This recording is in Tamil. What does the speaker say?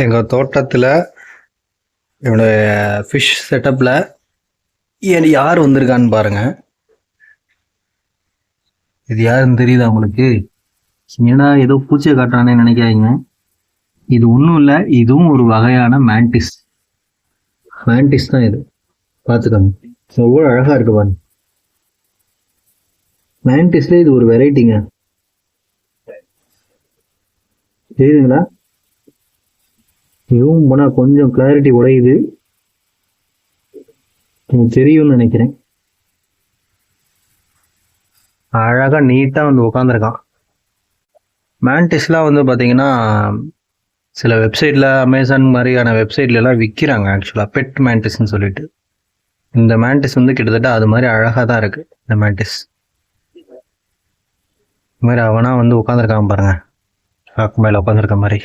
எங்கள் தோட்டத்தில் என்னுடைய ஃபிஷ் செட்டப்பில் யார் வந்திருக்கான்னு பாருங்க. இது யாருன்னு தெரியுதா உங்களுக்கு? ஏன்னா ஏதோ பூச்சியை காட்டுறானே நினைக்காதீங்க. இது ஒன்றும் இல்லை, இதுவும் ஒரு வகையான மேண்டிஸ். மேண்டிஸ் தான் இது, பார்த்துக்கோங்க. எவ்வளோ அழகாக இருக்கு பாருங்க. மேண்டிஸ்ல இது ஒரு வெரைட்டிங்க. தெரியுதுங்களா? இதுவும் போனால் கொஞ்சம் கிளாரிட்டி உடையுது, தெரியும்னு நினைக்கிறேன். அழகாக நீட்டாக வந்து உட்காந்துருக்கான். மேண்டிஸ்லாம் வந்து பார்த்தீங்கன்னா சில வெப்சைட்டில், அமேசான் மாதிரியான வெப்சைட்லலாம் விற்கிறாங்க ஆக்சுவலாக, பெட் மேண்டிஸ்ன்னு சொல்லிட்டு. இந்த மேண்டிஸ் வந்து கிட்டத்தட்ட அது மாதிரி அழகாக தான் இருக்குது. இந்த மேண்டிஸ் இது மாதிரி அவனா வந்து உட்காந்துருக்கான் பாருங்க, சாக்கு மேலே உட்காந்துருக்க மாதிரி.